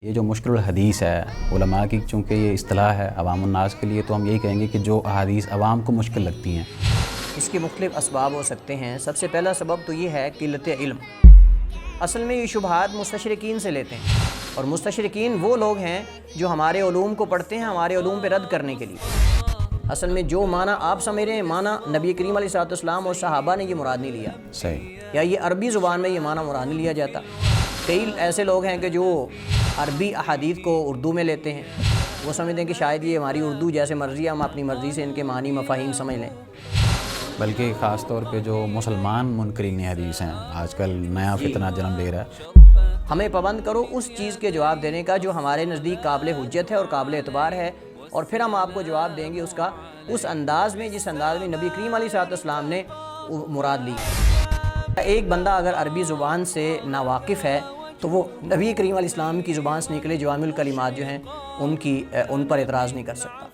یہ جو مشکل الحدیث ہے علماء کی، چونکہ یہ اصطلاح ہے عوام الناس کے لیے، تو ہم یہی کہیں گے کہ جو احادیث عوام کو مشکل لگتی ہیں۔ اس کے مختلف اسباب ہو سکتے ہیں۔ سب سے پہلا سبب تو یہ ہے قلت علم۔ اصل میں یہ شبہات مستشرقین سے لیتے ہیں، اور مستشرقین وہ لوگ ہیں جو ہمارے علوم کو پڑھتے ہیں ہمارے علوم پہ رد کرنے کے لیے۔ اصل میں جو معنی آپ سمجھ رہے ہیں، معنی نبی کریم علیہ السلام اور صحابہ نے یہ مراد نہیں لیا، صحیح، یا یہ عربی زبان میں یہ معنی مراد نہیں لیا جاتا۔ کئی ایسے لوگ ہیں کہ جو عربی احادیث کو اردو میں لیتے ہیں، وہ سمجھتے ہیں کہ شاید یہ ہماری اردو جیسے مرضی ہے، ہم اپنی مرضی سے ان کے معنی مفاہیم سمجھ لیں۔ بلکہ خاص طور پہ جو مسلمان منکرین حدیث ہیں، آج کل نیا فتنہ جنم لے رہا ہے۔ ہمیں پابند کرو اس چیز کے جواب دینے کا جو ہمارے نزدیک قابل حجت ہے اور قابل اعتبار ہے، اور پھر ہم آپ کو جواب دیں گے اس کا اس انداز میں جس انداز میں نبی کریم علیہ السلام نے مراد لی۔ ایک بندہ اگر عربی زبان سے ناواقف ہے تو وہ نبی کریم علیہ السلام کی زبان سے نکلے جوامع الکلمات جو ہیں ان پر اعتراض نہیں کر سکتا۔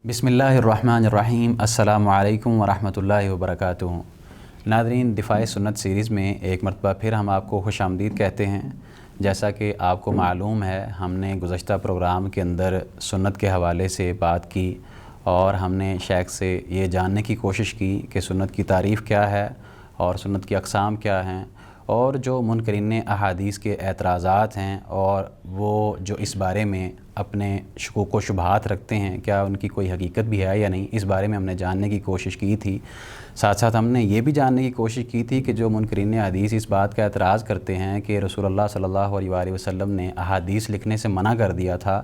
بسم اللہ الرحمن الرحیم، السلام علیکم ورحمۃ اللہ وبرکاتہ۔ ناظرین، دفاع سنت سیریز میں ایک مرتبہ پھر ہم آپ کو خوش آمدید کہتے ہیں۔ جیسا کہ آپ کو معلوم ہے، ہم نے گزشتہ پروگرام کے اندر سنت کے حوالے سے بات کی، اور ہم نے شیخ سے یہ جاننے کی کوشش کی کہ سنت کی تعریف کیا ہے اور سنت کی اقسام کیا ہیں، اور جو منکرین احادیث کے اعتراضات ہیں اور وہ جو اس بارے میں اپنے شکوک و شبہات رکھتے ہیں، کیا ان کی کوئی حقیقت بھی ہے یا نہیں، اس بارے میں ہم نے جاننے کی کوشش کی تھی۔ ساتھ ساتھ ہم نے یہ بھی جاننے کی کوشش کی تھی کہ جو منکرین حدیث اس بات کا اعتراض کرتے ہیں کہ رسول اللہ صلی اللہ علیہ وآلہ وسلم نے احادیث لکھنے سے منع کر دیا تھا،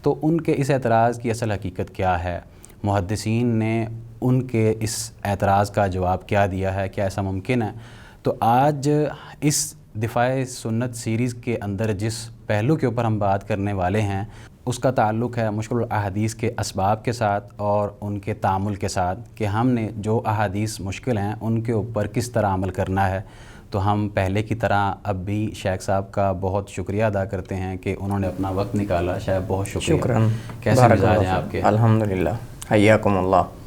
تو ان کے اس اعتراض کی اصل حقیقت کیا ہے، محدثین نے ان کے اس اعتراض کا جواب کیا دیا ہے، کیا ایسا ممکن ہے؟ تو آج اس دفاع سنت سیریز کے اندر جس پہلو کے اوپر ہم بات کرنے والے ہیں، اس کا تعلق ہے مشکل الاحادیث کے اسباب کے ساتھ اور ان کے تعامل کے ساتھ، کہ ہم نے جو احادیث مشکل ہیں ان کے اوپر کس طرح عمل کرنا ہے۔ تو ہم پہلے کی طرح اب بھی شیخ صاحب کا بہت شکریہ ادا کرتے ہیں کہ انہوں نے اپنا وقت نکالا۔ شیخ بہت شکریہ۔ شکراً۔ کیسے مزاج ہیں آپ کے؟ الحمدللہ، حیاکم اللہ۔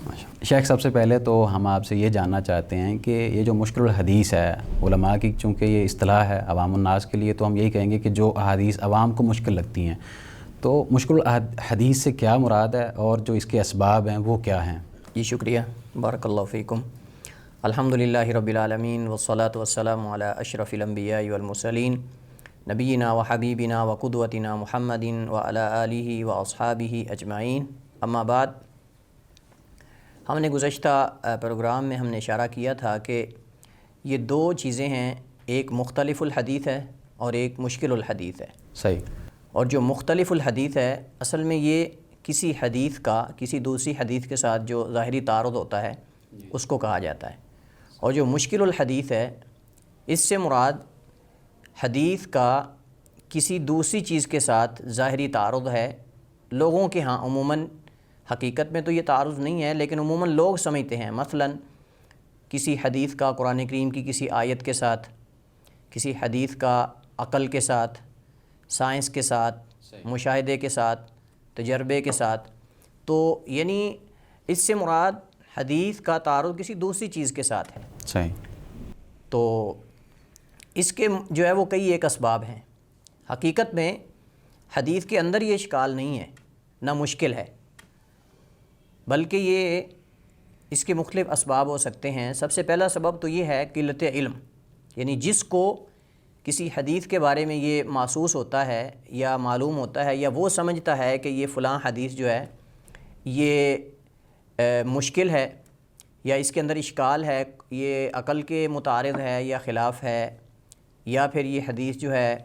شیخ، سب سے پہلے تو ہم آپ سے یہ جاننا چاہتے ہیں کہ یہ جو مشکل الحدیث ہے علماء کی، چونکہ یہ اصطلاح ہے عوام الناس کے لیے، تو ہم یہی کہیں گے کہ جو احادیث عوام کو مشکل لگتی ہیں، تو مشکل حدیث سے کیا مراد ہے اور جو اس کے اسباب ہیں وہ کیا ہیں؟ جی شکریہ، بارک اللہ فیکم۔ الحمدللہ رب العالمین والصلاة والسلام علی اشرف الانبیاء والمرسلین نبینا و حبیبنا و قدوتنا محمد وعلی آلہ و اصحابہ اجمعین، اما بعد۔ ہم نے گزشتہ پروگرام میں ہم نے اشارہ کیا تھا کہ یہ دو چیزیں ہیں، ایک مختلف الحدیث ہے اور ایک مشکل الحدیث ہے۔ صحیح۔ اور جو مختلف الحدیث ہے، اصل میں یہ کسی حدیث کا کسی دوسری حدیث کے ساتھ جو ظاہری تعارض ہوتا ہے اس کو کہا جاتا ہے، اور جو مشکل الحدیث ہے، اس سے مراد حدیث کا کسی دوسری چیز کے ساتھ ظاہری تعارض ہے۔ لوگوں کے ہاں عموماً، حقیقت میں تو یہ تعارض نہیں ہے، لیکن عموماً لوگ سمجھتے ہیں، مثلاً کسی حدیث کا قرآن کریم کی کسی آیت کے ساتھ، کسی حدیث کا عقل کے ساتھ، سائنس کے ساتھ، مشاہدے کے ساتھ، تجربے کے ساتھ، تو یعنی اس سے مراد حدیث کا تعارض کسی دوسری چیز کے ساتھ ہے۔ صحیح۔ تو اس کے جو ہے وہ کئی ایک اسباب ہیں۔ حقیقت میں حدیث کے اندر یہ اشکال نہیں ہے، نہ مشکل ہے، بلکہ یہ اس کے مختلف اسباب ہو سکتے ہیں۔ سب سے پہلا سبب تو یہ ہے قلت علم، یعنی جس کو کسی حدیث کے بارے میں یہ محسوس ہوتا ہے یا معلوم ہوتا ہے، یا وہ سمجھتا ہے کہ یہ فلاں حدیث جو ہے یہ مشکل ہے، یا اس کے اندر اشکال ہے، یہ عقل کے متعارض ہے یا خلاف ہے، یا پھر یہ حدیث جو ہے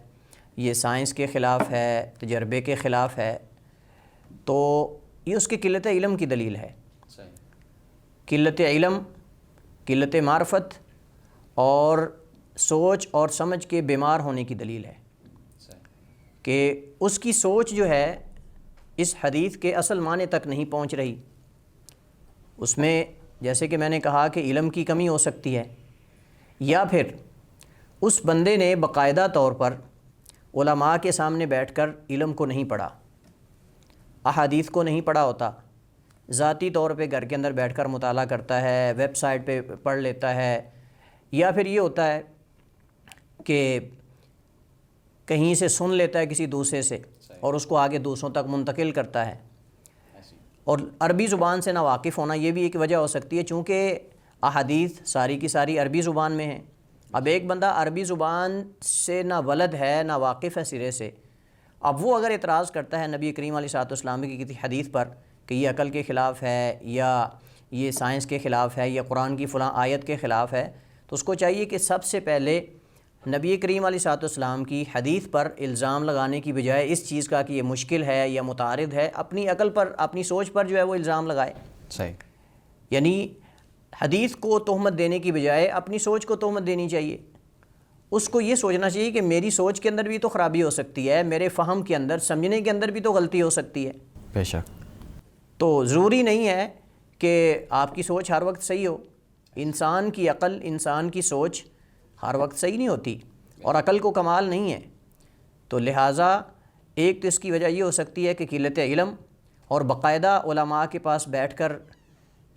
یہ سائنس کے خلاف ہے، تجربے کے خلاف ہے، تو یہ اس کی قلت علم کی دلیل ہے۔ قلت علم، قلت معرفت اور سوچ اور سمجھ کے بیمار ہونے کی دلیل ہے، کہ اس کی سوچ جو ہے اس حدیث کے اصل معنی تک نہیں پہنچ رہی۔ اس میں جیسے کہ میں نے کہا کہ علم کی کمی ہو سکتی ہے، یا پھر اس بندے نے باقاعدہ طور پر علماء کے سامنے بیٹھ کر علم کو نہیں پڑھا، احادیث کو نہیں پڑھا ہوتا، ذاتی طور پہ گھر کے اندر بیٹھ کر مطالعہ کرتا ہے، ویب سائٹ پہ پڑھ لیتا ہے، یا پھر یہ ہوتا ہے کہ کہیں سے سن لیتا ہے کسی دوسرے سے اور اس کو آگے دوسروں تک منتقل کرتا ہے، اور عربی زبان سے نہ واقف ہونا یہ بھی ایک وجہ ہو سکتی ہے، چونکہ احادیث ساری کی ساری عربی زبان میں ہیں۔ اب ایک بندہ عربی زبان سے نہ ولد ہے نہ واقف ہے سرے سے، اب وہ اگر اعتراض کرتا ہے نبی کریم علیہ السلام کی کسی حدیث پر کہ یہ عقل کے خلاف ہے یا یہ سائنس کے خلاف ہے یا قرآن کی فلاں آیت کے خلاف ہے، تو اس کو چاہیے کہ سب سے پہلے نبی کریم علیہ السلام کی حدیث پر الزام لگانے کی بجائے اس چیز کا کہ یہ مشکل ہے یا متعارض ہے، اپنی عقل پر، اپنی سوچ پر جو ہے وہ الزام لگائے۔ صحیح۔ یعنی حدیث کو تہمت دینے کی بجائے اپنی سوچ کو تہمت دینی چاہیے۔ اس کو یہ سوچنا چاہیے کہ میری سوچ کے اندر بھی تو خرابی ہو سکتی ہے، میرے فہم کے اندر، سمجھنے کے اندر بھی تو غلطی ہو سکتی ہے۔ بے شک۔ تو ضروری نہیں ہے کہ آپ کی سوچ ہر وقت صحیح ہو۔ انسان کی عقل، انسان کی سوچ ہر وقت صحیح نہیں ہوتی، اور عقل کو کمال نہیں ہے۔ تو لہٰذا ایک تو اس کی وجہ یہ ہو سکتی ہے کہ قلت علم، اور باقاعدہ علماء کے پاس بیٹھ کر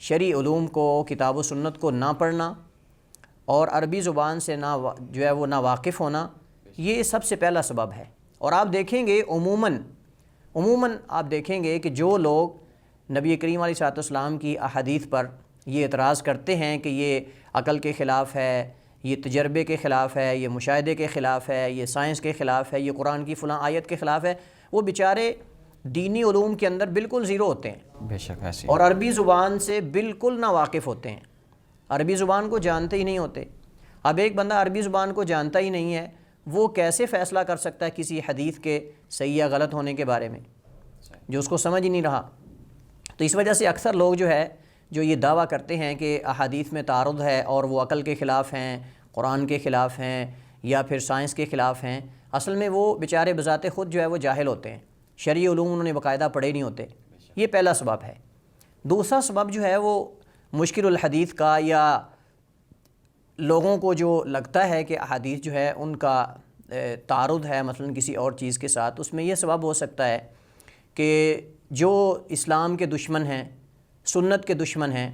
شرعی علوم کو، کتاب و سنت کو نہ پڑھنا، اور عربی زبان سے نہ جو ہے وہ نہ واقف ہونا، یہ سب سے پہلا سبب ہے۔ اور آپ دیکھیں گے عموماً آپ دیکھیں گے کہ جو لوگ نبی کریم علیہ السلام کی احادیث پر یہ اعتراض کرتے ہیں کہ یہ عقل کے خلاف ہے، یہ تجربے کے خلاف ہے، یہ مشاہدے کے خلاف ہے، یہ سائنس کے خلاف ہے، یہ قرآن کی فلاں آیت کے خلاف ہے، وہ بیچارے دینی علوم کے اندر بالکل زیرو ہوتے ہیں، بے شک ایسی، اور عربی زبان سے بالکل نہ واقف ہوتے ہیں، عربی زبان کو جانتے ہی نہیں ہوتے۔ اب ایک بندہ عربی زبان کو جانتا ہی نہیں ہے، وہ کیسے فیصلہ کر سکتا ہے کسی حدیث کے صحیح یا غلط ہونے کے بارے میں، جو اس کو سمجھ ہی نہیں رہا۔ تو اس وجہ سے اکثر لوگ جو یہ دعویٰ کرتے ہیں کہ احادیث میں تعارض ہے اور وہ عقل کے خلاف ہیں، قرآن کے خلاف ہیں، یا پھر سائنس کے خلاف ہیں، اصل میں وہ بیچارے بذات خود جو ہے وہ جاہل ہوتے ہیں، شرعی علوم انہوں نے باقاعدہ پڑھے نہیں ہوتے۔ یہ پہلا سبب ہے۔ دوسرا سبب جو ہے وہ مشکل الحدیث کا، یا لوگوں کو جو لگتا ہے کہ احادیث جو ہے ان کا تعارض ہے مثلا کسی اور چیز کے ساتھ، اس میں یہ سبب ہو سکتا ہے کہ جو اسلام کے دشمن ہیں، سنت کے دشمن ہیں،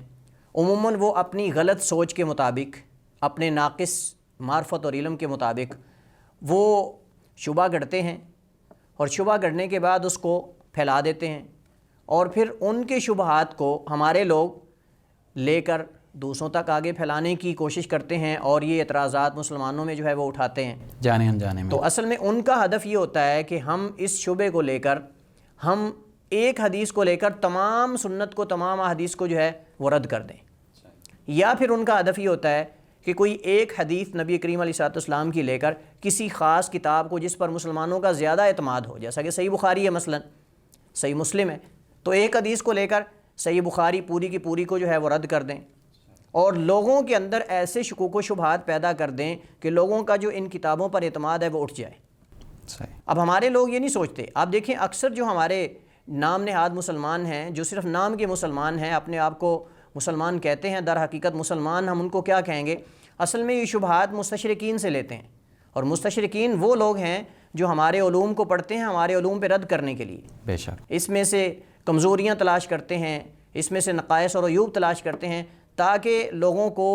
عموماً وہ اپنی غلط سوچ کے مطابق، اپنے ناقص معرفت اور علم کے مطابق وہ شبہ گڑھتے ہیں، اور شبہ گڑھنے کے بعد اس کو پھیلا دیتے ہیں، اور پھر ان کے شبہات کو ہمارے لوگ لے کر دوسروں تک آگے پھیلانے کی کوشش کرتے ہیں، اور یہ اعتراضات مسلمانوں میں جو ہے وہ اٹھاتے ہیں جانے انجانے میں۔ تو اصل میں ان کا ہدف یہ ہوتا ہے کہ ہم اس شبے کو لے کر، ہم ایک حدیث کو لے کر تمام سنت کو، تمام حدیث کو جو ہے وہ رد کر دیں، یا پھر ان کا ہدف یہ ہوتا ہے کہ کوئی ایک حدیث نبی کریم علیہ السلام کی لے کر کسی خاص کتاب کو جس پر مسلمانوں کا زیادہ اعتماد ہو، جیسا کہ صحیح بخاری ہے مثلا، صحیح مسلم ہے، تو ایک حدیث کو لے کر صحیح بخاری پوری کی پوری کو جو ہے وہ رد کر دیں، اور لوگوں کے اندر ایسے شکوک و شبہات پیدا کر دیں کہ لوگوں کا جو ان کتابوں پر اعتماد ہے وہ اٹھ جائے۔ صحیح۔ اب ہمارے لوگ یہ نہیں سوچتے۔ آپ دیکھیں اکثر جو ہمارے نام نہاد مسلمان ہیں، جو صرف نام کے مسلمان ہیں، اپنے آپ کو مسلمان کہتے ہیں، در حقیقت مسلمان ہم ان کو کیا کہیں گے؟ اصل میں یہ شبہات مستشرقین سے لیتے ہیں، اور مستشرقین وہ لوگ ہیں جو ہمارے علوم کو پڑھتے ہیں ہمارے علوم پہ رد کرنے کے لیے، بے شک، اس میں سے کمزوریاں تلاش کرتے ہیں، اس میں سے نقائص اور عیوب تلاش کرتے ہیں، تاکہ لوگوں کو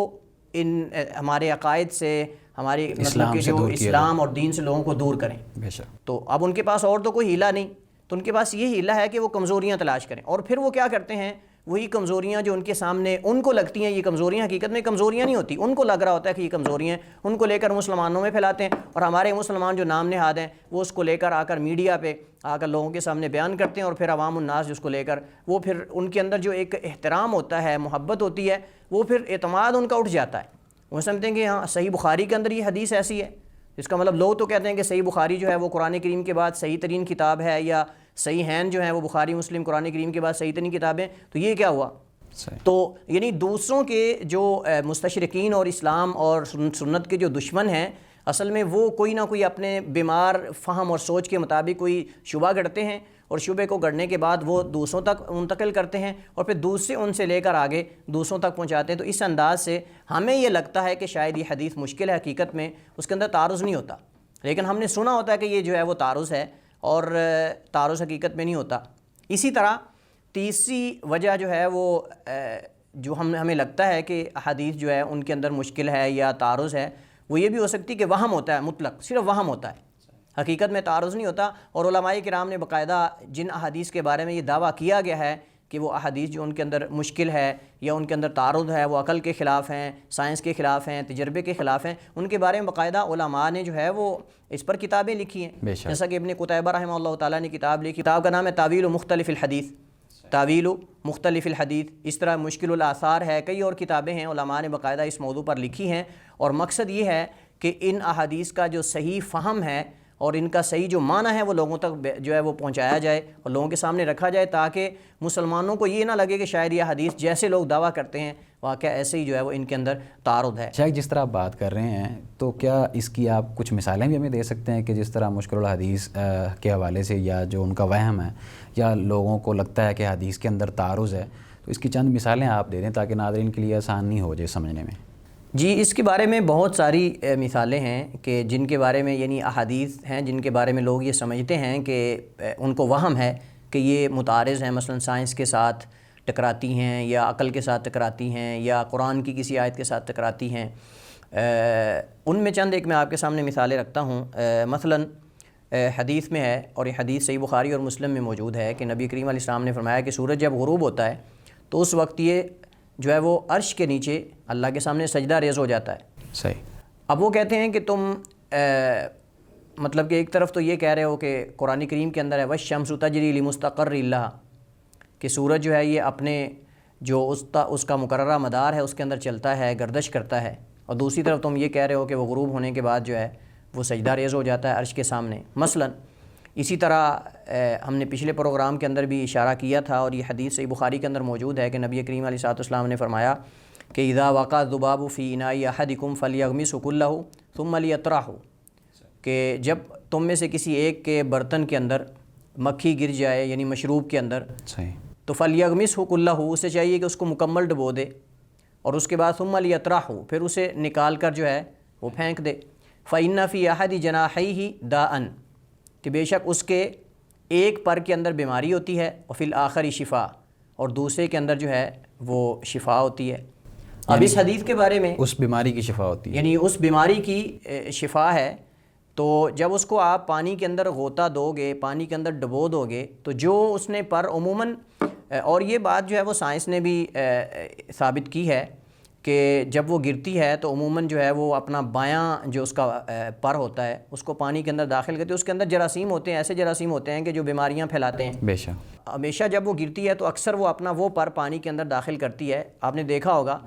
ان ہمارے عقائد سے، ہمارے مطلب کہ جو اسلام اور دین سے لوگوں کو دور کریں۔ بے شک۔ تو اب ان کے پاس اور تو کوئی ہیلہ نہیں، تو ان کے پاس یہ ہیلہ ہے کہ وہ کمزوریاں تلاش کریں، اور پھر وہ کیا کرتے ہیں، وہی کمزوریاں جو ان کے سامنے ان کو لگتی ہیں یہ کمزوریاں، حقیقت میں کمزوریاں نہیں ہوتی، ان کو لگ رہا ہوتا ہے کہ یہ کمزوریاں ہیں، ان کو لے کر مسلمانوں میں پھیلاتے ہیں، اور ہمارے مسلمان جو نام نہاد ہیں وہ اس کو لے کر آ کر میڈیا پہ آ کر لوگوں کے سامنے بیان کرتے ہیں، اور پھر عوام الناس جس کو لے کر وہ پھر ان کے اندر جو ایک احترام ہوتا ہے، محبت ہوتی ہے، وہ پھر اعتماد ان کا اٹھ جاتا ہے۔ وہ سمجھتے ہیں کہ ہاں صحیح بخاری کے اندر یہ حدیث ایسی ہے، اس کا مطلب لوگ تو کہتے ہیں کہ صحیح بخاری جو ہے وہ قرآن کریم کے بعد صحیح ترین کتاب ہے، یا صحیح ہیں جو ہیں وہ بخاری مسلم قرآن کریم کے بعد صحیح ترین کتابیں، تو یہ کیا ہوا؟ تو یعنی دوسروں کے جو مستشرقین اور اسلام اور سنت کے جو دشمن ہیں، اصل میں وہ کوئی نہ کوئی اپنے بیمار فہم اور سوچ کے مطابق کوئی شبہ گڑھتے ہیں، اور شبے کو گڑھنے کے بعد وہ دوسروں تک منتقل کرتے ہیں، اور پھر دوسرے ان سے لے کر آگے دوسروں تک پہنچاتے ہیں۔ تو اس انداز سے ہمیں یہ لگتا ہے کہ شاید یہ حدیث مشکل ہے، حقیقت میں اس کے اندر تعارض نہیں ہوتا، لیکن ہم نے سنا ہوتا ہے کہ یہ جو ہے وہ تعارض ہے، اور تعارض حقیقت میں نہیں ہوتا۔ اسی طرح تیسری وجہ جو ہے وہ جو ہمیں لگتا ہے کہ حدیث جو ہے ان کے اندر مشکل ہے یا تعارض ہے، وہ یہ بھی ہو سکتی ہے کہ وہم ہوتا ہے، مطلق صرف وہم ہوتا ہے، حقیقت میں تعارض نہیں ہوتا، اور علماء کرام نے باقاعدہ جن احادیث کے بارے میں یہ دعویٰ کیا گیا ہے کہ وہ احادیث جو ان کے اندر مشکل ہے یا ان کے اندر تعارض ہے، وہ عقل کے خلاف ہیں، سائنس کے خلاف ہیں، تجربے کے خلاف ہیں، ان کے بارے میں باقاعدہ علماء نے جو ہے وہ اس پر کتابیں لکھی ہیں. جیسا کہ ابن قتیبہ رحمہ اللہ تعالیٰ نے کتاب لکھی، کتاب کا نام ہے تعویل مختلف الحدیث، تعویل مختلف الحدیث. اس طرح مشکل الاثار ہے، کئی اور کتابیں ہیں علماء نے باقاعدہ اس موضوع پر لکھی ہیں، اور مقصد یہ ہے کہ ان احادیث کا جو صحیح فہم ہے اور ان کا صحیح جو معنی ہے وہ لوگوں تک جو ہے وہ پہنچایا جائے اور لوگوں کے سامنے رکھا جائے، تاکہ مسلمانوں کو یہ نہ لگے کہ شاید یہ حدیث جیسے لوگ دعویٰ کرتے ہیں واقعہ ایسے ہی جو ہے وہ ان کے اندر تعارض ہے. شیخ جس طرح آپ بات کر رہے ہیں تو کیا اس کی آپ کچھ مثالیں بھی ہمیں دے سکتے ہیں کہ جس طرح مشکل الحدیث کے حوالے سے یا جو ان کا وہم ہے یا لوگوں کو لگتا ہے کہ حدیث کے اندر تعارض ہے، تو اس کی چند مثالیں آپ دے دیں تاکہ ناظرین کے لیے آسانی ہو جائے سمجھنے میں. جی اس کے بارے میں بہت ساری مثالیں ہیں کہ جن کے بارے میں یعنی احادیث ہیں جن کے بارے میں لوگ یہ سمجھتے ہیں کہ ان کو وہم ہے کہ یہ متعارض ہیں، مثلا سائنس کے ساتھ ٹکراتی ہیں یا عقل کے ساتھ ٹکراتی ہیں یا قرآن کی کسی آیت کے ساتھ ٹکراتی ہیں. ان میں چند ایک میں آپ کے سامنے مثالیں رکھتا ہوں. مثلا حدیث میں ہے، اور یہ حدیث صحیح بخاری اور مسلم میں موجود ہے، کہ نبی کریم علیہ السلام نے فرمایا کہ سورج جب غروب ہوتا ہے تو اس وقت یہ جو ہے وہ عرش کے نیچے اللہ کے سامنے سجدہ ریز ہو جاتا ہے. صحیح. اب وہ کہتے ہیں کہ تم مطلب کہ ایک طرف تو یہ کہہ رہے ہو کہ قرآن کریم کے اندر ہے وَالشَّمْسُ تَجْرِي لِمُسْتَقَرٍّ لَهَا، کہ سورج جو ہے یہ اپنے جو اس کا مقررہ مدار ہے اس کے اندر چلتا ہے، گردش کرتا ہے، اور دوسری طرف تم یہ کہہ رہے ہو کہ وہ غروب ہونے کے بعد جو ہے وہ سجدہ ریز ہو جاتا ہے عرش کے سامنے. مثلا اسی طرح ہم نے پچھلے پروگرام کے اندر بھی اشارہ کیا تھا، اور یہ حدیث صحیح بخاری کے اندر موجود ہے کہ نبی کریم علیہ السلام نے فرمایا کہ اذا وقع الذباب فی اناء احدکم فلیغمسہ کلہ ثم لیطرحہ، کہ جب تم میں سے کسی ایک کے برتن کے اندر مکھی گر جائے یعنی مشروب کے اندر، تو فلیغمسہ کلہ، اسے چاہیے کہ اس کو مکمل ڈبو دے، اور اس کے بعد ثم لیطرحہ، پھر اسے نکال کر جو ہے وہ پھینک دے. فإن فی احد جناحیہ داءً، کہ بے شک اس کے ایک پر کے اندر بیماری ہوتی ہے، وفی الآخر شفا، اور دوسرے کے اندر جو ہے وہ شفا ہوتی ہے. اب اس حدیث کے بارے میں اس بیماری کی شفا ہوتی ہے، یعنی اس بیماری کی شفا ہے، تو جب اس کو آپ پانی کے اندر غوطہ دو گے، پانی کے اندر ڈبو دو گے، تو جو اس نے پر عموماً، اور یہ بات جو ہے وہ سائنس نے بھی ثابت کی ہے کہ جب وہ گرتی ہے تو عموماً جو ہے وہ اپنا بایاں جو اس کا پر ہوتا ہے اس کو پانی کے اندر داخل کرتی ہے. اس کے اندر جراثیم ہوتے ہیں، ایسے جراثیم ہوتے ہیں کہ جو بیماریاں پھیلاتے ہیں. بے شک ہمیشہ جب وہ گرتی ہے تو اکثر وہ اپنا وہ پر پانی کے اندر داخل کرتی ہے. آپ نے دیکھا ہوگا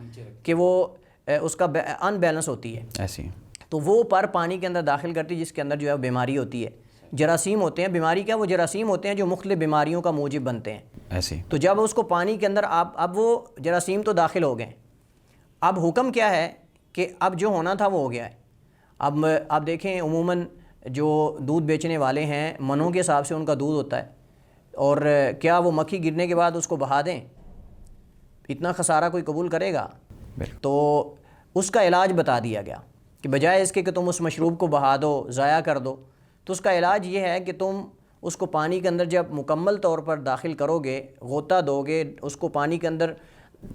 کہ وہ اس کا ان بیلنس ہوتی ہے ایسی، تو وہ پر پانی کے اندر داخل کرتی ہے جس کے اندر جو ہے بیماری ہوتی ہے. جراثیم ہوتے ہیں، بیماری کیا، وہ جراثیم ہوتے ہیں جو مختلف بیماریوں کا موجب بنتے ہیں. ایسی، تو جب اس کو پانی کے اندر اب وہ جراثیم تو داخل ہو گئے، اب حکم کیا ہے کہ اب جو ہونا تھا وہ ہو گیا ہے. اب آپ دیکھیں عموماً جو دودھ بیچنے والے ہیں منوں کے حساب سے ان کا دودھ ہوتا ہے، اور کیا وہ مکھی گرنے کے بعد اس کو بہا دیں؟ اتنا خسارہ کوئی قبول کرے گا؟ تو اس کا علاج بتا دیا گیا کہ بجائے اس کے کہ تم اس مشروب کو بہا دو، ضائع کر دو، تو اس کا علاج یہ ہے کہ تم اس کو پانی کے اندر جب مکمل طور پر داخل کرو گے، غوطہ دو گے، اس کو پانی کے اندر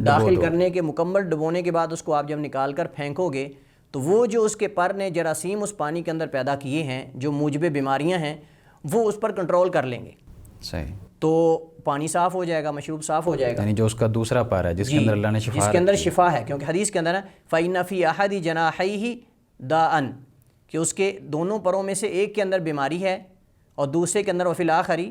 داخل کرنے کے مکمل ڈبونے کے بعد اس کو آپ جب نکال کر پھینکو گے تو وہ جو اس کے پر نے جراثیم اس پانی کے اندر پیدا کیے ہیں جو موجب بیماریاں ہیں وہ اس پر کنٹرول کر لیں گے. صحیح. تو پانی صاف ہو جائے گا، مشروب صاف ہو جائے گا. یعنی جو اس کا دوسرا پر ہے جس کے اندر اللہ نے شفا، جس کے اندر شفا ہے، کیونکہ حدیث کے اندر ہے فَإِنَّ فِي أَحَدِ جَنَاحَيْهِ دَاءً، کہ اس کے دونوں پروں میں سے ایک کے اندر بیماری ہے اور دوسرے کے اندر وفی الآخری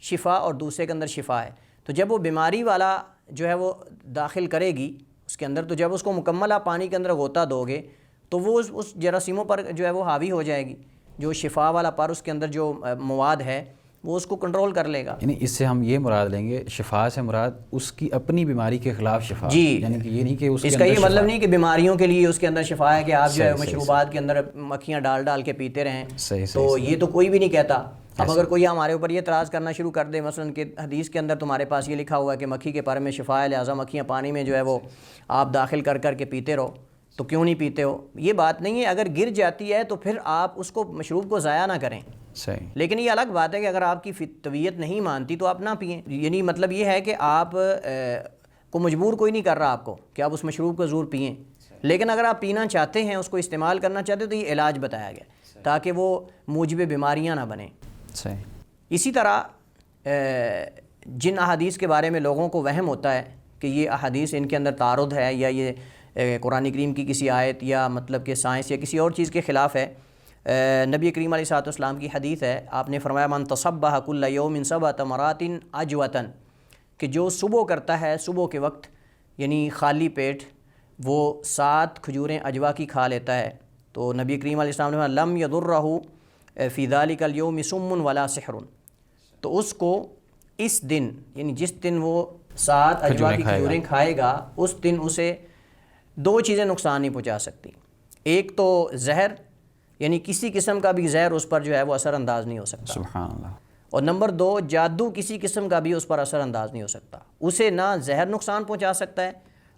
شفا، اور دوسرے کے اندر شفا ہے. تو جب وہ بیماری والا جو ہے وہ داخل کرے گی اس کے اندر، تو جب اس کو مکمل آپ پانی کے اندر غوطہ دو گے تو وہ اس جراثیموں پر جو ہے وہ حاوی ہو جائے گی. جو شفا والا پر اس کے اندر جو مواد ہے وہ اس کو کنٹرول کر لے گا. یعنی اس سے ہم یہ مراد لیں گے، شفا سے مراد اس کی اپنی بیماری کے خلاف شفا. جی، یعنی کہ یہ نہیں کہ اس کا یہ مطلب نہیں کہ بیماریوں کے لیے اس کے اندر شفا ہے کہ آپ جو ہے مشروبات کے اندر مکھیاں ڈال کے پیتے رہیں. تو یہ تو کوئی بھی نہیں کہتا. اب اگر کوئی ہمارے اوپر یہ اعتراض کرنا شروع کر دے مثلا کہ حدیث کے اندر تمہارے پاس یہ لکھا ہوا ہے کہ مکھی کے پر میں شفا ہے، لہٰذا مکھیاں پانی میں جو ہے وہ آپ داخل کر کے پیتے رہو، تو کیوں نہیں پیتے ہو؟ یہ بات نہیں ہے. اگر گر جاتی ہے تو پھر آپ اس کو مشروب کو ضائع نہ کریں. صحیح. لیکن یہ الگ بات ہے کہ اگر آپ کی طبیعت نہیں مانتی تو آپ نہ پئیں. یعنی مطلب یہ ہے کہ آپ کو مجبور کوئی نہیں کر رہا آپ کو کہ آپ اس مشروب کو ضرور پئیں، لیکن اگر آپ پینا چاہتے ہیں، اس کو استعمال کرنا چاہتے ہیں، تو یہ علاج بتایا گیا. تاکہ وہ موجب بیماریاں نہ بنیں۔ صحیح۔ اسی طرح جن احادیث کے بارے میں لوگوں کو وہم ہوتا ہے کہ یہ احادیث ان کے اندر تعارض ہے یا یہ قرآن کریم کی کسی آیت یا مطلب کہ سائنس یا کسی اور چیز کے خلاف ہے، نبی کریم علیہ الصلوۃ والسلام کی حدیث ہے، آپ نے فرمایا من تصبح کل یوم 7 تمرات عجوۃ، کہ جو صبح کرتا ہے صبح کے وقت یعنی خالی پیٹ وہ 7 کھجوریں عجوا کی کھا لیتا ہے، تو نبی کریم علیہ السلام نے فرمایا لم یضرہ فی ذلک اليوم سم ولا سحر، تو اس کو اس دن یعنی جس دن وہ 7 عجوا کی کھجوریں کھائے گا اس دن اسے 2 چیزیں نقصان نہیں پہنچا سکتی، ایک تو زہر یعنی کسی قسم کا بھی زہر اس پر جو ہے وہ اثر انداز نہیں ہو سکتا، سبحان اللہ، اور نمبر 2 جادو کسی قسم کا بھی اس پر اثر انداز نہیں ہو سکتا، اسے نہ زہر نقصان پہنچا سکتا ہے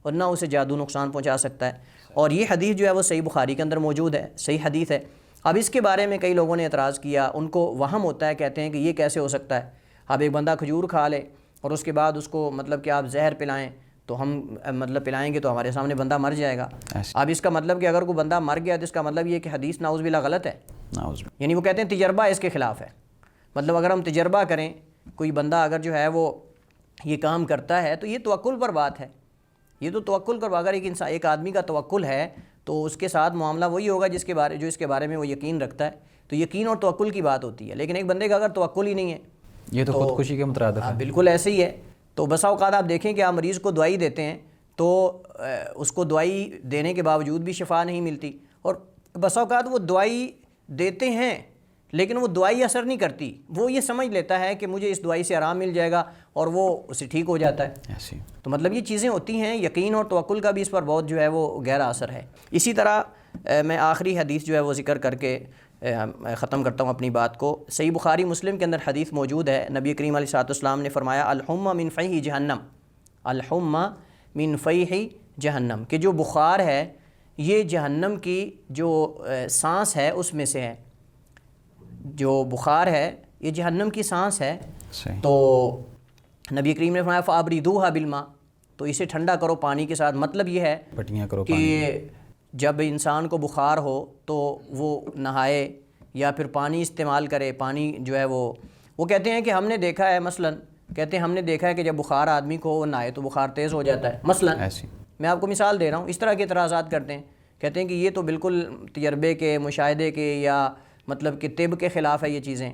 اور نہ اسے جادو نقصان پہنچا سکتا ہے۔ اور یہ حدیث جو ہے وہ صحیح بخاری کے اندر موجود ہے، صحیح حدیث ہے۔ اب اس کے بارے میں کئی لوگوں نے اعتراض کیا، ان کو وہم ہوتا ہے، کہتے ہیں کہ یہ کیسے ہو سکتا ہے، اب ایک بندہ کھجور کھا لے اور اس کے بعد اس کو مطلب کہ آپ زہر پلائیں تو ہم مطلب پلائیں گے تو ہمارے سامنے بندہ مر جائے گا، اب اس کا مطلب کہ اگر کوئی بندہ مر گیا تو اس کا مطلب یہ کہ حدیث نعوذ باللہ غلط ہے، یعنی وہ کہتے ہیں تجربہ اس کے خلاف ہے، مطلب اگر ہم تجربہ کریں کوئی بندہ اگر جو ہے وہ یہ کام کرتا ہے تو یہ توکل پر بات ہے، یہ تو توکل پر، اگر ایک آدمی کا توکل ہے تو اس کے ساتھ معاملہ وہی ہوگا جو اس کے بارے میں وہ یقین رکھتا ہے، تو یقین اور توکل کی بات ہوتی ہے، لیکن ایک بندے کا اگر توکل ہی نہیں ہے یہ تو خودکشی کے مترادف ہے۔ بالکل ایسے ہی ہے، تو بسا اوقات آپ دیکھیں کہ آپ مریض کو دوائی دیتے ہیں تو اس کو دوائی دینے کے باوجود بھی شفا نہیں ملتی، اور بسا اوقات وہ دوائی دیتے ہیں لیکن وہ دوائی اثر نہیں کرتی، وہ یہ سمجھ لیتا ہے کہ مجھے اس دوائی سے آرام مل جائے گا اور وہ اسے ٹھیک ہو جاتا ہے، تو مطلب یہ چیزیں ہوتی ہیں، یقین اور توکل کا بھی اس پر بہت جو ہے وہ گہرا اثر ہے۔ اسی طرح میں آخری حدیث جو ہے وہ ذکر کر کے ختم کرتا ہوں اپنی بات کو۔ صحیح بخاری مسلم کے اندر حدیث موجود ہے، نبی کریم علیہ الصلوۃ والسلام نے فرمایا الحمى من فیح جہنم، الحمى من فیح جہنم، کہ جو بخار ہے یہ جہنم کی جو سانس ہے اس میں سے ہے، جو بخار ہے یہ جہنم کی سانس ہے، تو نبی کریم نے فرمایا فابردوها بالماء، تو اسے ٹھنڈا کرو پانی کے ساتھ، مطلب یہ ہے پٹیاں کرو کہ جب انسان کو بخار ہو تو وہ نہائے یا پھر پانی استعمال کرے، پانی جو ہے وہ کہتے ہیں کہ ہم نے دیکھا ہے، مثلاً کہتے ہیں ہم نے دیکھا ہے کہ جب بخار آدمی کو وہ نہائے تو بخار تیز ہو جاتا ہے، مثلاً میں آپ کو مثال دے رہا ہوں، اس طرح کے اعتراضات کرتے ہیں، کہتے ہیں کہ یہ تو بالکل تجربے کے، مشاہدے کے یا مطلب کہ طب کے خلاف ہے یہ چیزیں،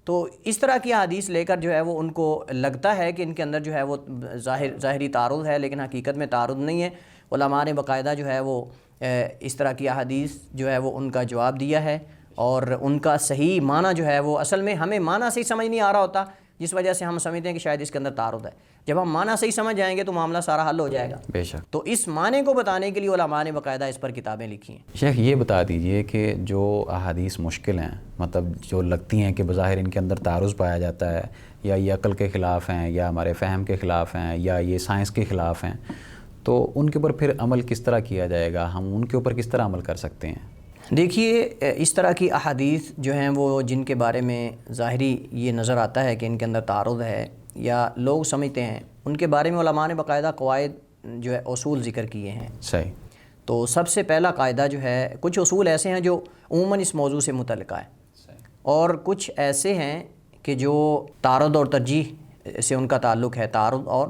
تو اس طرح کی حدیث لے کر جو ہے وہ ان کو لگتا ہے کہ ان کے اندر جو ہے وہ ظاہری تعارض ہے، لیکن حقیقت میں تعارض نہیں ہے۔ علماء نے باقاعدہ جو ہے وہ اس طرح کی احادیث جو ہے وہ ان کا جواب دیا ہے، اور ان کا صحیح معنی جو ہے وہ اصل میں ہمیں معنی صحیح سمجھ نہیں آ رہا ہوتا، جس وجہ سے ہم سمجھتے ہیں کہ شاید اس کے اندر تعارض ہے، جب ہم معنی صحیح سمجھ جائیں گے تو معاملہ سارا حل ہو جائے گا۔ بے شک۔ تو اس معنی کو بتانے کے لیے علماء نے باقاعدہ اس پر کتابیں لکھی ہیں۔ شیخ یہ بتا دیجئے کہ جو احادیث مشکل ہیں، مطلب جو لگتی ہیں کہ بظاہر ان کے اندر تعارض پایا جاتا ہے، یا یہ عقل کے خلاف ہیں، یا ہمارے فہم کے خلاف ہیں، یا یہ سائنس کے خلاف ہیں، تو ان کے اوپر پھر عمل کس طرح کیا جائے گا، ہم ان کے اوپر کس طرح عمل کر سکتے ہیں؟ دیکھیے اس طرح کی احادیث جو ہیں وہ جن کے بارے میں ظاہری یہ نظر آتا ہے کہ ان کے اندر تعارض ہے یا لوگ سمجھتے ہیں، ان کے بارے میں علماء نے باقاعدہ قواعد جو ہے اصول ذکر کیے ہیں۔ صحیح۔ تو سب سے پہلا قاعدہ جو ہے، کچھ اصول ایسے ہیں جو عموماً اس موضوع سے متعلقہ ہے، اور کچھ ایسے ہیں کہ جو تعارض اور ترجیح سے ان کا تعلق ہے، تعارض اور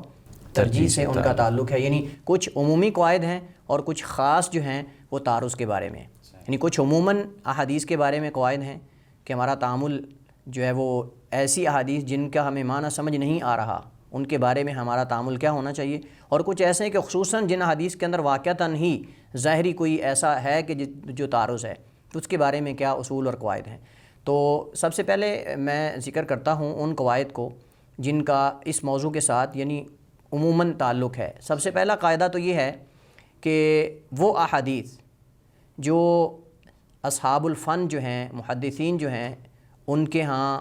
ترجیح سے ان کا تعلق ہے، یعنی کچھ عمومی قواعد ہیں اور کچھ خاص جو ہیں وہ تعارض کے بارے میں، یعنی کچھ عموماً احادیث کے بارے میں قواعد ہیں کہ ہمارا تعامل جو ہے وہ ایسی احادیث جن کا ہمیں معنی سمجھ نہیں آ رہا ان کے بارے میں ہمارا تعامل کیا ہونا چاہیے، اور کچھ ایسے ہیں کہ خصوصاً جن احادیث کے اندر واقعتاً ہی ظاہری کوئی ایسا ہے کہ جو تعارض ہے تو اس کے بارے میں کیا اصول اور قواعد ہیں۔ تو سب سے پہلے میں ذکر کرتا ہوں ان قواعد کو جن کا اس موضوع کے ساتھ یعنی عموماً تعلق ہے۔ سب سے پہلا قاعدہ تو یہ ہے کہ وہ احادیث جو اصحاب الفن جو ہیں، محدثین جو ہیں، ان کے ہاں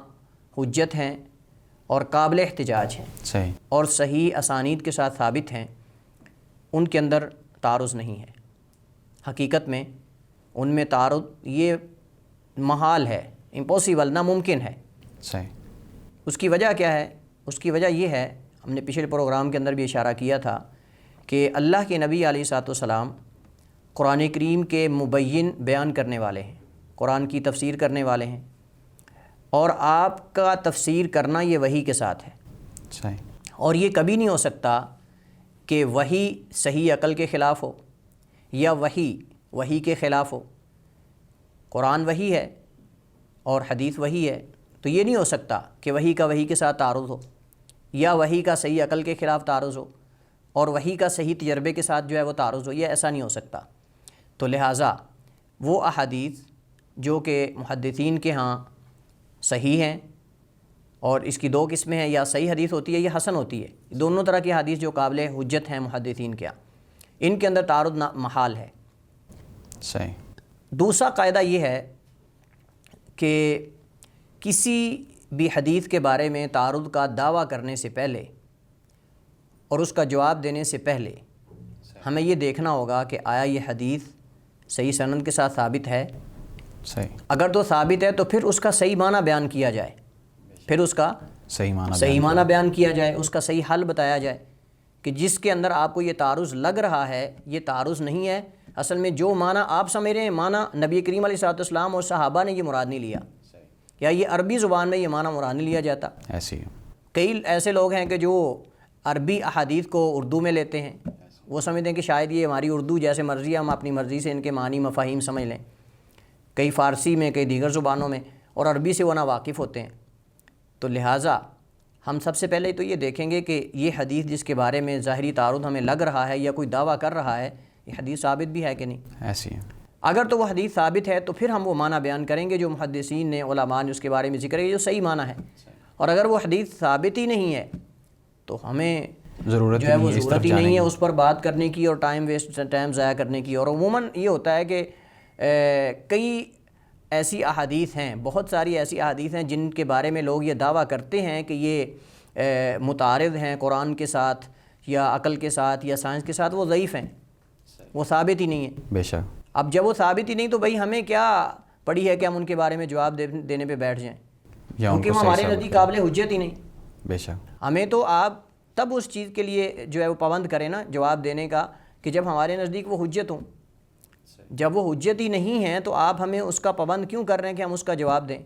حجت ہیں اور قابل احتجاج ہیں، صحیح، اور صحیح اسانید کے ساتھ ثابت ہیں، ان کے اندر تعارض نہیں ہے۔ حقیقت میں ان میں تعارض یہ محال ہے، امپاسبل، ناممکن ہے۔ صحیح۔ اس کی وجہ کیا ہے؟ اس کی وجہ یہ ہے، ہم نے پچھلے پروگرام کے اندر بھی اشارہ کیا تھا کہ اللہ کے نبی علیہ الصلوۃ والسلام قرآن کریم کے مبین بیان کرنے والے ہیں، قرآن کی تفسیر کرنے والے ہیں، اور آپ کا تفسیر کرنا یہ وحی کے ساتھ ہے، صحیح، اور یہ کبھی نہیں ہو سکتا کہ وحی صحیح عقل کے خلاف ہو یا وحی کے خلاف ہو۔ قرآن وحی ہے اور حدیث وحی ہے، تو یہ نہیں ہو سکتا کہ وحی کا وحی کے ساتھ تعارض ہو، یا وحی کا صحیح عقل کے خلاف تعارض ہو اور وحی کا صحیح تجربے کے ساتھ جو ہے وہ تعارض ہو، یہ ایسا نہیں ہو سکتا۔ تو لہٰذا وہ احادیث جو کہ محدثین کے ہاں صحیح ہیں، اور اس کی دو قسمیں ہیں، یا صحیح حدیث ہوتی ہے یا حسن ہوتی ہے، دونوں طرح کی حدیث جو قابل حجت ہیں محدثین کے ہاں، ان کے اندر تعارض محال ہے۔ صحیح۔ دوسرا قاعدہ یہ ہے کہ کسی بھی حدیث کے بارے میں تعارض کا دعویٰ کرنے سے پہلے اور اس کا جواب دینے سے پہلے ہمیں یہ دیکھنا ہوگا کہ آیا یہ حدیث صحیح سند کے ساتھ ثابت ہے۔ صحیح، اگر تو ثابت ہے تو پھر اس کا صحیح معنی بیان کیا جائے، پھر اس کا صحیح معنی بیان کیا جائے، اس کا صحیح حل بتایا جائے کہ جس کے اندر آپ کو یہ تعارض لگ رہا ہے یہ تعارض نہیں ہے، اصل میں جو معنی آپ سمجھ رہے ہیں معنی نبی کریم علیہ الصلوۃ والسلام اور صحابہ نے یہ مراد نہیں لیا، یا یہ عربی زبان میں یہ معنی مراد نہیں لیا جاتا۔ ایسی کئی ایسے لوگ ہیں کہ جو عربی احادیث کو اردو میں لیتے ہیں، وہ سمجھتے ہیں کہ شاید یہ ہماری اردو جیسے مرضی ہے، ہم اپنی مرضی سے ان کے معنی مفاہیم سمجھ لیں، کئی فارسی میں، کئی دیگر زبانوں میں، اور عربی سے وہ ناواقف ہوتے ہیں۔ تو لہٰذا ہم سب سے پہلے تو یہ دیکھیں گے کہ یہ حدیث جس کے بارے میں ظاہری تعارض ہمیں لگ رہا ہے یا کوئی دعویٰ کر رہا ہے، یہ حدیث ثابت بھی ہے کہ نہیں۔ ایسی ہے۔ اگر تو وہ حدیث ثابت ہے تو پھر ہم وہ معنی بیان کریں گے جو محدثین نے، علماء نے اس کے بارے میں ذکر ہے جو صحیح معنی ہے، اور اگر وہ حدیث ثابت ہی نہیں ہے تو ہمیں ضرورت جو ہے وہ نہیں ہے اس ضرورت طرف ہی جانے نہیں ہے کی۔ اس پر بات کرنے کی اور ٹائم ضائع کرنے کی۔ اور عموماً یہ ہوتا ہے کہ کئی ایسی احادیث ہیں، بہت ساری ایسی احادیث ہیں جن کے بارے میں لوگ یہ دعویٰ کرتے ہیں کہ یہ متعارض ہیں قرآن کے ساتھ یا عقل کے ساتھ یا سائنس کے ساتھ، وہ ضعیف ہیں، وہ ثابت ہی نہیں ہیں۔ بے شک۔ اب جب وہ ثابت ہی نہیں تو بھائی ہمیں کیا پڑی ہے کہ ہم ان کے بارے میں جواب دینے پہ بیٹھ جائیں، کیونکہ وہ ہمارے نزدیک قابل حجت ہی نہیں۔ بے شک۔ ہمیں تو آپ تب اس چیز کے لیے جو ہے وہ پابند کریں نا جواب دینے کا کہ جب ہمارے نزدیک وہ حجت ہوں۔ جب وہ حجت ہی نہیں ہیں تو آپ ہمیں اس کا پابند کیوں کر رہے ہیں کہ ہم اس کا جواب دیں؟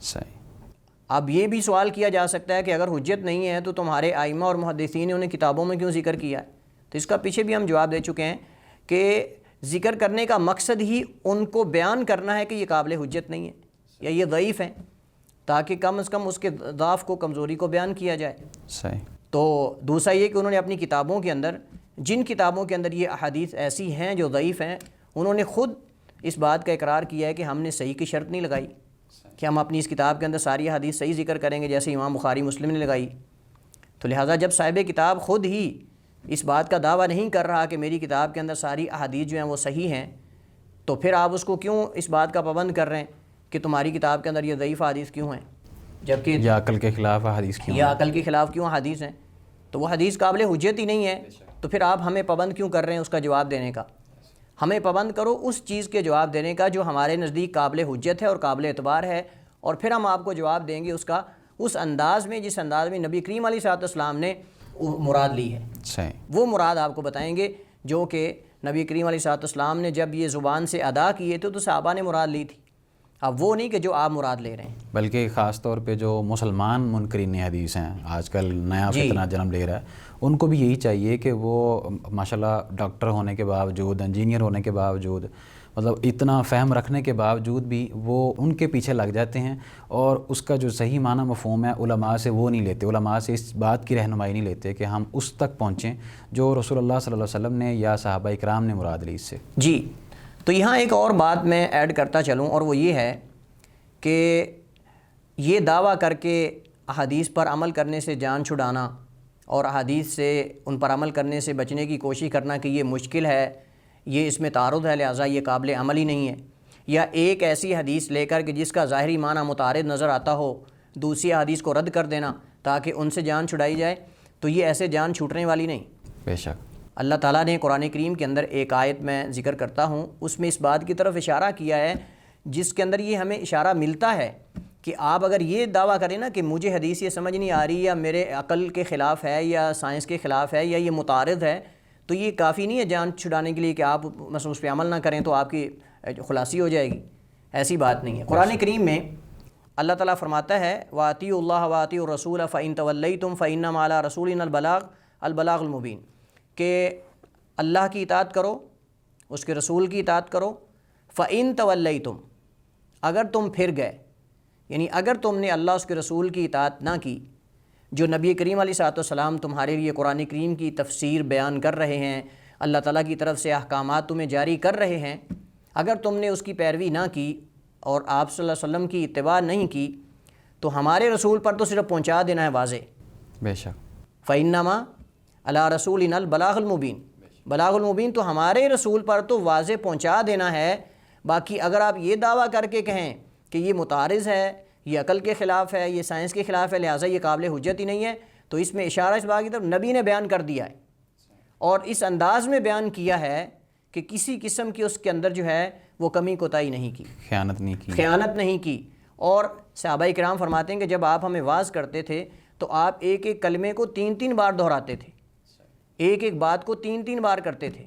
صحیح۔ اب یہ بھی سوال کیا جا سکتا ہے کہ اگر حجت نہیں ہے تو تمہارے ائمہ اور محدثین نے انہیں کتابوں میں کیوں ذکر کیا ہے؟ تو اس کا پیچھے بھی ہم جواب دے چکے ہیں کہ ذکر کرنے کا مقصد ہی ان کو بیان کرنا ہے کہ یہ قابل حجت نہیں ہے یا یہ ضعیف ہیں، تاکہ کم از کم اس کے ضعف کو، کمزوری کو بیان کیا جائے۔ صحیح۔ تو دوسرا یہ کہ انہوں نے اپنی کتابوں کے اندر، جن کتابوں کے اندر یہ احادیث ایسی ہیں جو ضعیف ہیں، انہوں نے خود اس بات کا اقرار کیا ہے کہ ہم نے صحیح کی شرط نہیں لگائی کہ ہم اپنی اس کتاب کے اندر ساری حدیث صحیح ذکر کریں گے جیسے امام بخاری مسلم نے لگائی۔ تو لہٰذا جب صاحب کتاب خود ہی اس بات کا دعویٰ نہیں کر رہا کہ میری کتاب کے اندر ساری احادیث جو ہیں وہ صحیح ہیں، تو پھر آپ اس کو کیوں اس بات کا پابند کر رہے ہیں کہ تمہاری کتاب کے اندر یہ ضعیف حدیث کیوں ہیں، جبکہ یا عقل کے خلاف حدیث کیوں؟ یا عقل کے خلاف کیوں حدیث ہیں؟ تو وہ حدیث قابل حجت ہی نہیں ہے، تو پھر آپ ہمیں پابند کیوں کر رہے ہیں اس کا جواب دینے کا؟ ہمیں پابند کرو اس چیز کے جواب دینے کا جو ہمارے نزدیک قابل حجت ہے اور قابل اعتبار ہے، اور پھر ہم آپ کو جواب دیں گے اس کا اس انداز میں جس انداز میں نبی کریم علیہ الصلوۃ والسلام نے مراد لی ہے۔ صحیح۔ وہ مراد آپ کو بتائیں گے جو کہ نبی کریم علیہ الصلوۃ والسلام نے جب یہ زبان سے ادا کیے تھے تو صحابہ نے مراد لی تھی، اب وہ نہیں کہ جو آپ مراد لے رہے ہیں۔ بلکہ خاص طور پہ جو مسلمان منکرین حدیث ہیں، آج کل نیا فتنہ جنم لے رہا ہے، ان کو بھی یہی چاہیے کہ وہ ماشاءاللہ ڈاکٹر ہونے کے باوجود، انجینئر ہونے کے باوجود، مطلب اتنا فہم رکھنے کے باوجود بھی وہ ان کے پیچھے لگ جاتے ہیں، اور اس کا جو صحیح معنی مفہوم ہے علماء سے وہ نہیں لیتے، علماء سے اس بات کی رہنمائی نہیں لیتے کہ ہم اس تک پہنچیں جو رسول اللہ صلی اللہ علیہ وسلم نے یا صحابہ اکرام نے مراد لی اس سے۔ جی، تو یہاں ایک اور بات میں ایڈ کرتا چلوں، اور وہ یہ ہے کہ یہ دعویٰ کر کے احادیث پر عمل کرنے سے جان چھڑانا اور احادیث سے ان پر عمل کرنے سے بچنے کی کوشش کرنا کہ یہ مشکل ہے، یہ اس میں تعارض ہے لہٰذا یہ قابل عمل ہی نہیں ہے، یا ایک ایسی حدیث لے کر کہ جس کا ظاہری معنی متعارض نظر آتا ہو دوسری حدیث کو رد کر دینا تاکہ ان سے جان چھڑائی جائے، تو یہ ایسے جان چھوٹنے والی نہیں۔ بے شک۔ اللہ تعالیٰ نے قرآن کریم کے اندر ایک آیت میں ذکر کرتا ہوں، اس میں اس بات کی طرف اشارہ کیا ہے جس کے اندر یہ ہمیں اشارہ ملتا ہے کہ آپ اگر یہ دعویٰ کریں نا کہ مجھے حدیث یہ سمجھ نہیں آ رہی یا میرے عقل کے خلاف ہے یا سائنس کے خلاف ہے یا یہ متعارض ہے، تو یہ کافی نہیں ہے جان چھڑانے کے لیے کہ آپ مثلا اس پہ عمل نہ کریں تو آپ کی خلاصی ہو جائے گی، ایسی بات نہیں ہے۔ قرآن کریم میں اللہ تعالیٰ فرماتا ہے وَأَطِیعُوا اللَّهَ وَأَطِیعُوا الرَّسُولَ فَإِن تَوَلَّیْتُمْ فَإِنَّمَا عَلَىٰ رَسُولِنَا الْبَلَاغُ الْمُبِینُ، کہ اللہ کی اطاعت کرو، اس کے رسول کی اطاعت کرو، فَإِن تَوَلَّیْتُمْ، اگر تم پھر گئے، یعنی اگر تم نے اللہ اس کے رسول کی اطاعت نہ کی، جو نبی کریم علیہ السلام تمہارے لیے قرآن کریم کی تفسیر بیان کر رہے ہیں، اللہ تعالیٰ کی طرف سے احکامات تمہیں جاری کر رہے ہیں، اگر تم نے اس کی پیروی نہ کی اور آپ صلی اللہ علیہ وسلم کی اتباع نہیں کی، تو ہمارے رسول پر تو صرف پہنچا دینا ہے واضح۔ بے شک۔ فَإِنَّمَا عَلَىٰ رَسُولِنَا الْبَلَاغُ الْمُبِینُ، بلاغ المبین تو ہمارے رسول پر تو واضح پہنچا دینا ہے۔ باقی اگر آپ یہ دعویٰ کر کے کہیں کہ یہ متعارض ہے، یہ عقل کے خلاف ہے، یہ سائنس کے خلاف ہے، لہٰذا یہ قابل حجت ہی نہیں ہے، تو اس میں اشارہ اس بات کی طرف نبی نے بیان کر دیا ہے، اور اس انداز میں بیان کیا ہے کہ کسی قسم کی اس کے اندر جو ہے وہ کمی کوتاہی نہیں کی، خیانت نہیں کی۔ اور صحابہ کرام فرماتے ہیں کہ جب آپ ہمیں واعظ کرتے تھے تو آپ ایک ایک کلمے کو 3 بار دہراتے تھے، ایک ایک بات کو 3 بار کرتے تھے،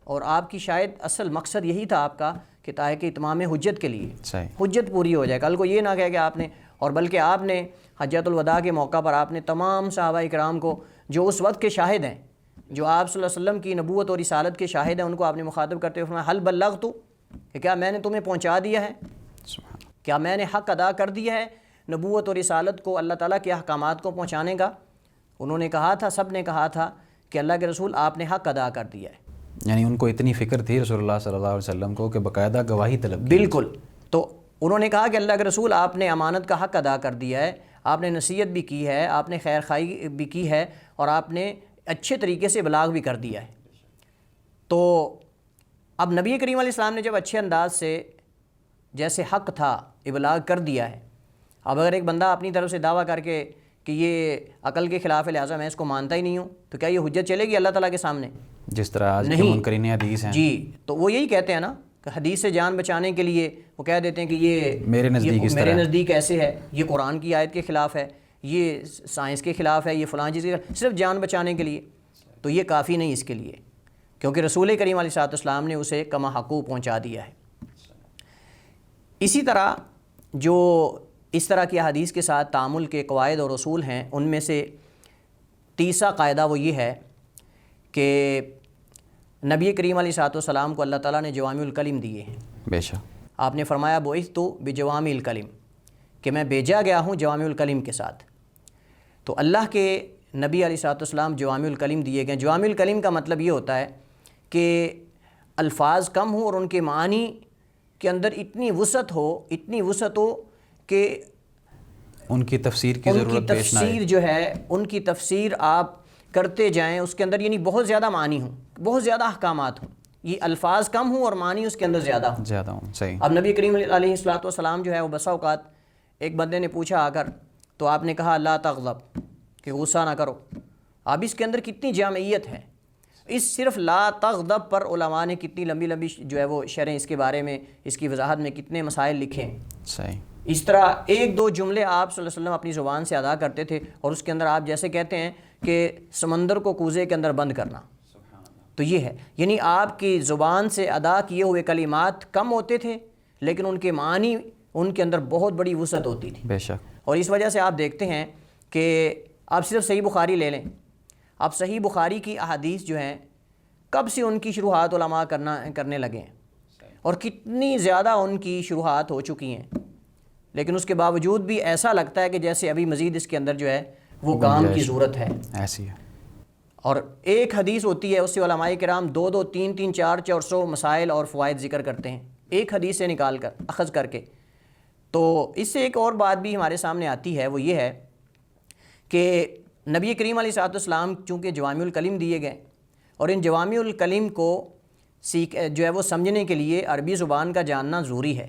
اور آپ کی شاید اصل مقصد یہی تھا آپ کا کہ تاکہ اتمام حجت کے لیے حجت پوری ہو جائے، کل کو یہ نہ کہے کہ آپ نے، اور بلکہ آپ نے حجۃ الوداع کے موقع پر آپ نے تمام صحابہ کرام کو جو اس وقت کے شاہد ہیں، جو آپ صلی اللہ علیہ وسلم کی نبوت اور رسالت کے شاہد ہیں، ان کو آپ نے مخاطب کرتے ہوئے فرمایا حل بلغت، کہ کیا میں نے تمہیں پہنچا دیا ہے، کیا میں نے حق ادا کر دیا ہے نبوت اور رسالت کو، اللہ تعالیٰ کے احکامات کو پہنچانے کا؟ انہوں نے کہا تھا، سب نے کہا تھا کہ اللہ کے رسول آپ نے حق ادا کر دیا ہے۔ یعنی ان کو اتنی فکر تھی رسول اللہ صلی اللہ علیہ وسلم کو کہ باقاعدہ گواہی طلب کی۔ بالکل، تو انہوں نے کہا کہ اللہ کے رسول آپ نے امانت کا حق ادا کر دیا ہے، آپ نے نصیحت بھی کی ہے، آپ نے خیر خواہی بھی کی ہے، اور آپ نے اچھے طریقے سے ابلاغ بھی کر دیا ہے۔ تو اب نبی کریم علیہ السلام نے جب اچھے انداز سے جیسے حق تھا ابلاغ کر دیا ہے، اب اگر ایک بندہ اپنی طرف سے دعویٰ کر کے کہ یہ عقل کے خلاف ہے لہٰذا میں اس کو مانتا ہی نہیں ہوں، تو کیا یہ حجت چلے گی اللہ تعالیٰ کے سامنے؟ جس طرح آج کے منکرین حدیث ہیں، جی، تو وہ یہی کہتے ہیں نا کہ حدیث سے جان بچانے کے لیے وہ کہہ دیتے ہیں کہ یہ میرے نزدیک ایسے ہے، یہ قرآن کی آیت کے خلاف ہے، یہ سائنس کے خلاف ہے، یہ فلاں چیز کے خلاف، صرف جان بچانے کے لیے۔ تو یہ کافی نہیں اس کے لیے، کیونکہ رسول کریم علیہ السلام نے اسے کما حقوق پہنچا دیا ہے۔ اسی طرح جو اس طرح کی احادیث کے ساتھ تعامل کے قواعد اور اصول ہیں، ان میں سے تیسرا قاعدہ وہ یہ ہے کہ نبی کریم علیہ السلام کو اللہ تعالیٰ نے جوامع الکلم دیے ہیں۔ بے شک، آپ نے فرمایا بعثت بجوامع الکلم، کہ میں بھیجا گیا ہوں جوامع الکلم کے ساتھ۔ تو اللہ کے نبی علیہ السلام جوامع الکلم دیے گئے۔ جوامع الکلم کا مطلب یہ ہوتا ہے کہ الفاظ کم ہوں اور ان کے معنی کے اندر اتنی وسعت ہو کہ ان کی تفسیر کی ضرورت پیش نہ آئے، تفسیر جو ہے ان کی تفسیر آپ کرتے جائیں، اس کے اندر یعنی بہت زیادہ معنی ہوں، بہت زیادہ احکامات ہوں، یہ الفاظ کم ہوں اور معنی اس کے اندر زیادہ ہوں۔ صحیح۔ اب نبی کریم علیہ السلام جو ہے وہ بسا اوقات ایک بندے نے پوچھا آ کر، تو آپ نے کہا لا تغضب، کہ غصہ نہ کرو۔ اب اس کے اندر کتنی جامعیت ہے، اس صرف لا تغضب پر علماء نے کتنی لمبی لمبی جو ہے وہ شرح اس کے بارے میں، اس کی وضاحت میں کتنے مسائل لکھے ہیں۔ صحیح۔ اس طرح 1-2 جملے آپ صلی اللہ علیہ وسلم اپنی زبان سے ادا کرتے تھے، اور اس کے اندر آپ جیسے کہتے ہیں کہ سمندر کو کوزے کے اندر بند کرنا، تو یہ ہے، یعنی آپ کی زبان سے ادا کیے ہوئے کلمات کم ہوتے تھے لیکن ان کے معنی ان کے اندر بہت بڑی وسعت ہوتی تھی۔ بے شک۔ اور اس وجہ سے آپ دیکھتے ہیں کہ آپ صرف صحیح بخاری لے لیں، آپ صحیح بخاری کی احادیث جو ہیں کب سے ان کی شروحات علماء کرنے لگے ہیں، اور کتنی زیادہ ان کی شروحات ہو چکی ہیں، لیکن اس کے باوجود بھی ایسا لگتا ہے کہ جیسے ابھی مزید اس کے اندر جو ہے وہ کام کی ضرورت ہے، ایسی ہے۔ اور ایک حدیث ہوتی ہے اس سے علماء کرام 2-2 3-3 400 مسائل اور فوائد ذکر کرتے ہیں ایک حدیث سے نکال کر اخذ کر کے۔ تو اس سے ایک اور بات بھی ہمارے سامنے آتی ہے، وہ یہ ہے کہ نبی کریم علیہ السلام چونکہ جوامع الکلم دیے گئے، اور ان جوامع الکلم کو جو ہے وہ سمجھنے کے لیے عربی زبان کا جاننا ضروری ہے۔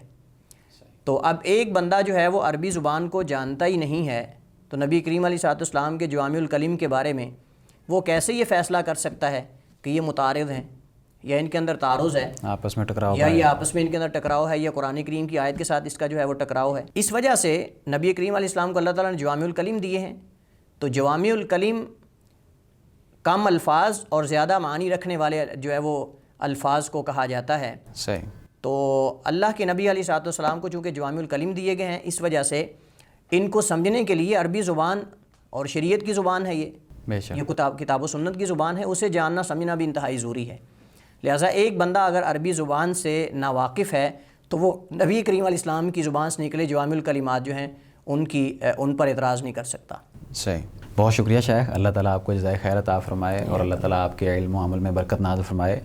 تو اب ایک بندہ جو ہے وہ عربی زبان کو جانتا ہی نہیں ہے، تو نبی کریم علیہ السلام کے جوامع الکلم کے بارے میں وہ کیسے یہ فیصلہ کر سکتا ہے کہ یہ متعارض ہیں، یا ان کے اندر تعارض ہے، آپس میں ٹکراؤ، یا یہ آپس میں ان کے اندر ٹکراؤ ہے، یا قرآن کریم کی آیت کے ساتھ اس کا جو ہے وہ ٹکراؤ ہے۔ اس وجہ سے نبی کریم علیہ السلام کو اللہ تعالیٰ نے جوامع الکلم دیے ہیں، تو جوامع الکلم کم الفاظ اور زیادہ معنی رکھنے والے جو ہے وہ الفاظ کو کہا جاتا ہے۔ صحیح۔ تو اللہ کے نبی علیہ الصلوۃ والسلام کو چونکہ جوامع الکلم دیے گئے ہیں، اس وجہ سے ان کو سمجھنے کے لیے عربی زبان اور شریعت کی زبان ہے، بے شک یہ کتاب و سنت کی زبان ہے، اسے جاننا سمجھنا بھی انتہائی ضروری ہے۔ لہٰذا ایک بندہ اگر عربی زبان سے ناواقف ہے تو وہ نبی کریم علیہ السلام کی زبان سے نکلے جوامع الکلمات جو ہیں ان پر اعتراض نہیں کر سکتا۔ صحیح، بہت شکریہ شیخ، اللہ تعالیٰ آپ کو جزائے خیر عطا فرمائے اور اللہ تعالیٰ آپ کے علم و عمل میں برکت نازل فرمائے۔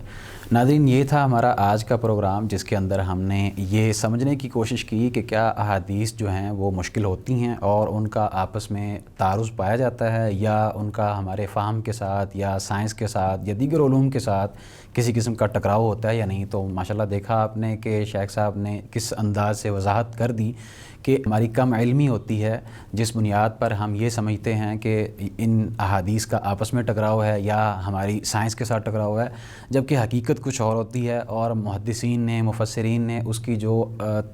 ناظرین، یہ تھا ہمارا آج کا پروگرام، جس کے اندر ہم نے یہ سمجھنے کی کوشش کی کہ کیا احادیث جو ہیں وہ مشکل ہوتی ہیں اور ان کا آپس میں تعارض پایا جاتا ہے، یا ان کا ہمارے فہم کے ساتھ یا سائنس کے ساتھ یا دیگر علوم کے ساتھ کسی قسم کا ٹکراؤ ہوتا ہے یا نہیں۔ تو ماشاءاللہ دیکھا آپ نے کہ شیخ صاحب نے کس انداز سے وضاحت کر دی کہ ہماری کم علمی ہوتی ہے جس بنیاد پر ہم یہ سمجھتے ہیں کہ ان احادیث کا آپس میں ٹکراؤ ہے یا ہماری سائنس کے ساتھ ٹکراؤ ہے، جبکہ حقیقت کچھ اور ہوتی ہے، اور محدثین نے، مفسرین نے اس کی جو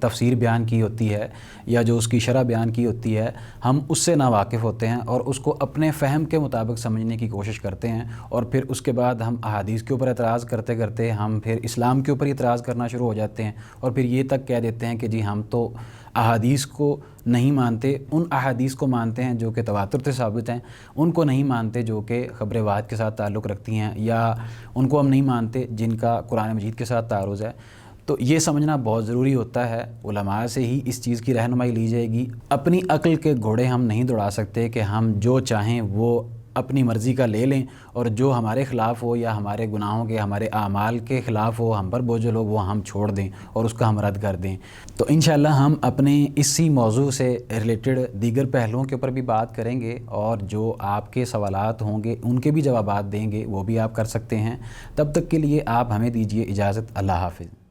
تفسیر بیان کی ہوتی ہے یا جو اس کی شرح بیان کی ہوتی ہے، ہم اس سے ناواقف ہوتے ہیں اور اس کو اپنے فہم کے مطابق سمجھنے کی کوشش کرتے ہیں، اور پھر اس کے بعد ہم احادیث کے اوپر اعتراض کرتے کرتے ہم پھر اسلام کے اوپر اعتراض کرنا شروع ہو جاتے ہیں، اور پھر یہ تک کہہ دیتے ہیں کہ جی ہم تو احادیث کو نہیں مانتے، ان احادیث کو مانتے ہیں جو کہ تواتر سے ثابت ہیں، ان کو نہیں مانتے جو کہ خبر واحد کے ساتھ تعلق رکھتی ہیں، یا ان کو ہم نہیں مانتے جن کا قرآن مجید کے ساتھ تعارض ہے۔ تو یہ سمجھنا بہت ضروری ہوتا ہے، علماء سے ہی اس چیز کی رہنمائی لی جائے گی۔ اپنی عقل کے گھوڑے ہم نہیں دوڑا سکتے کہ ہم جو چاہیں وہ اپنی مرضی کا لے لیں، اور جو ہمارے خلاف ہو یا ہمارے گناہوں کے، ہمارے اعمال کے خلاف ہو، ہم پر بوجھل ہو، وہ ہم چھوڑ دیں اور اس کا ہم رد کر دیں۔ تو انشاءاللہ ہم اپنے اسی موضوع سے ریلیٹڈ دیگر پہلوؤں کے اوپر بھی بات کریں گے، اور جو آپ کے سوالات ہوں گے ان کے بھی جوابات دیں گے، وہ بھی آپ کر سکتے ہیں۔ تب تک کے لیے آپ ہمیں دیجیے اجازت، اللہ حافظ۔